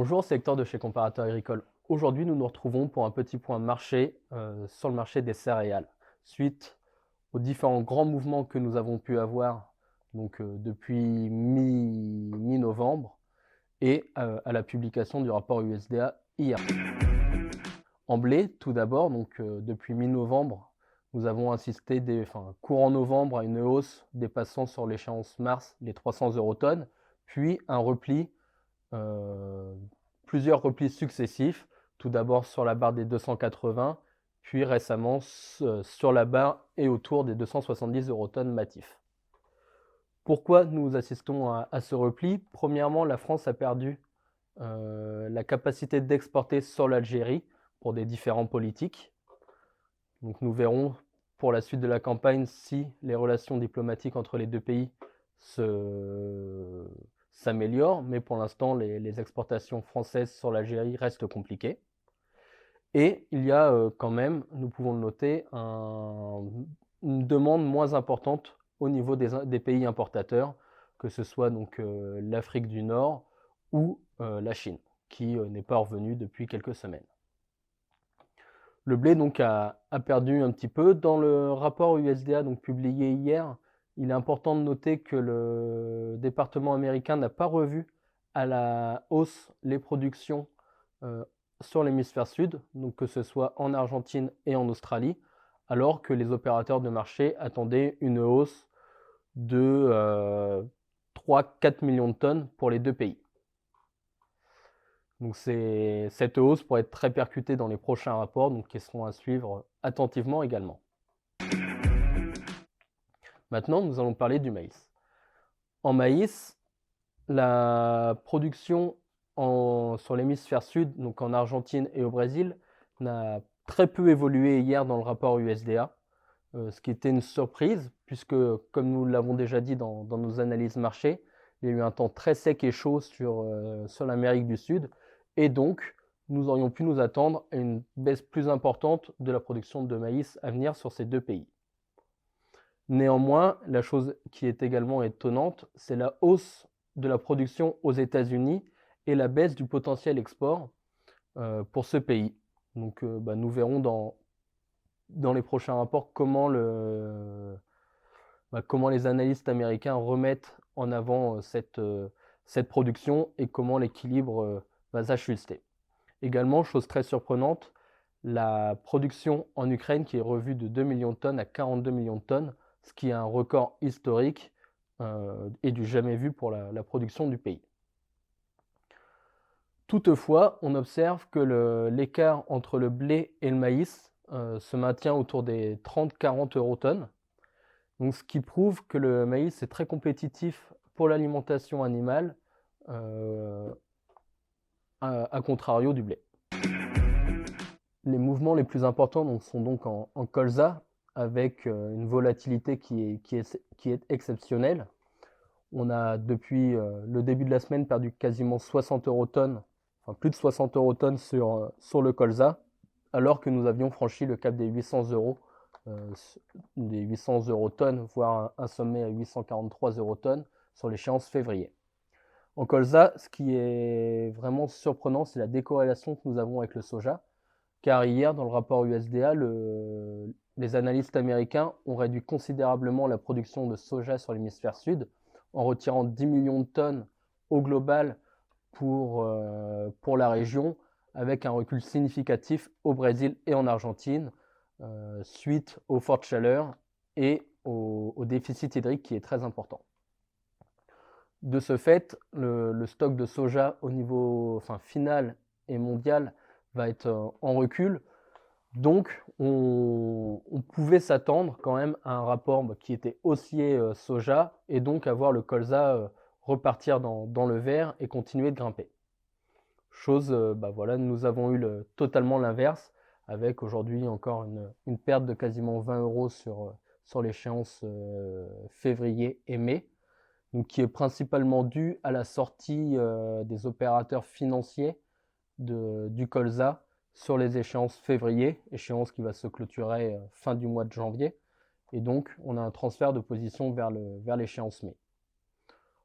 Bonjour, c'est Hector de chez Comparateur Agricole. Aujourd'hui, nous nous retrouvons pour un petit point marché sur le marché des céréales. Suite aux différents grands mouvements que nous avons pu avoir depuis mi-novembre et à la publication du rapport USDA hier. En blé, tout d'abord, depuis mi-novembre, nous avons assisté courant novembre à une hausse dépassant sur l'échéance mars les 300 € puis un repli, plusieurs replis successifs, tout d'abord sur la barre des 280, puis récemment sur la barre et autour des 270 € matifs. Pourquoi nous assistons à ce repli? Premièrement, la France a perdu la capacité d'exporter sur l'Algérie pour des différents politiques. Donc nous verrons pour la suite de la campagne si les relations diplomatiques entre les deux pays s'améliorent, mais pour l'instant les exportations françaises sur l'Algérie restent compliquées. Et il y a quand même, nous pouvons le noter, une demande moins importante au niveau des pays importateurs, que ce soit l'Afrique du Nord ou la Chine, qui n'est pas revenue depuis quelques semaines. Le blé a perdu un petit peu. Dans le rapport USDA publié hier, il est important de noter que le département américain n'a pas revu à la hausse les productions sur l'hémisphère sud, donc que ce soit en Argentine et en Australie, alors que les opérateurs de marché attendaient une hausse de 3-4 millions de tonnes pour les deux pays. Donc cette hausse pourrait être très percutée dans les prochains rapports, qui seront à suivre attentivement également. Maintenant, nous allons parler du maïs. En maïs, la production sur l'hémisphère sud, donc en Argentine et au Brésil, n'a très peu évolué hier dans le rapport USDA, ce qui était une surprise, puisque, comme nous l'avons déjà dit dans nos analyses marché, il y a eu un temps très sec et chaud sur l'Amérique du Sud, et donc nous aurions pu nous attendre à une baisse plus importante de la production de maïs à venir sur ces deux pays. Néanmoins, la chose qui est également étonnante, c'est la hausse de la production aux États-Unis et la baisse du potentiel export pour ce pays. Donc nous verrons dans les prochains rapports comment les analystes américains remettent en avant cette production et comment l'équilibre va s'ajuster. Également, chose très surprenante, la production en Ukraine qui est revue de 2 millions de tonnes à 42 millions de tonnes, ce qui est un record historique et du jamais vu pour la production du pays. Toutefois, on observe que l'écart entre le blé et le maïs se maintient autour des 30-40 € tonnes, donc ce qui prouve que le maïs est très compétitif pour l'alimentation animale, à contrario du blé. Les mouvements les plus importants sont donc en colza, avec une volatilité qui est exceptionnelle. On a depuis le début de la semaine perdu quasiment 60 € tonnes, enfin plus de 60 € tonnes sur le colza, alors que nous avions franchi le cap des 800 € tonnes, voire un sommet à 843 € tonnes sur l'échéance février. En colza, ce qui est vraiment surprenant, c'est la décorrélation que nous avons avec le soja, car hier, dans le rapport USDA, les analystes américains ont réduit considérablement la production de soja sur l'hémisphère sud, en retirant 10 millions de tonnes au global pour la région, avec un recul significatif au Brésil et en Argentine, suite aux fortes chaleurs et au déficit hydrique qui est très important. De ce fait, le stock de soja au niveau final et mondial va être en recul. Donc, on pouvait s'attendre quand même à un rapport qui était haussier soja et donc avoir le colza repartir dans le vert et continuer de grimper. Chose, nous avons eu totalement l'inverse, avec aujourd'hui encore une perte de quasiment 20 € sur l'échéance février et mai, donc qui est principalement due à la sortie des opérateurs financiers du colza sur les échéances février, échéance qui va se clôturer fin du mois de janvier, et donc on a un transfert de position vers l'échéance mai.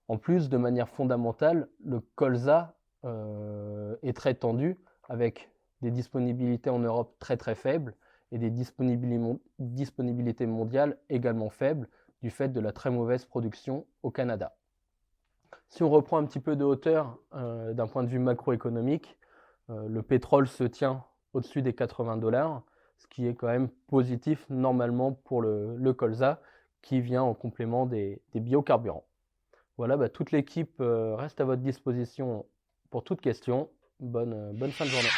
En plus, de manière fondamentale, le colza est très tendu, avec des disponibilités en Europe très très faibles et des disponibilités mondiales également faibles du fait de la très mauvaise production au Canada. Si on reprend un petit peu de hauteur d'un point de vue macroéconomique, le pétrole se tient au-dessus des 80 $, ce qui est quand même positif normalement pour le colza qui vient en complément des biocarburants. Voilà, toute l'équipe reste à votre disposition pour toute question. Bonne fin de journée.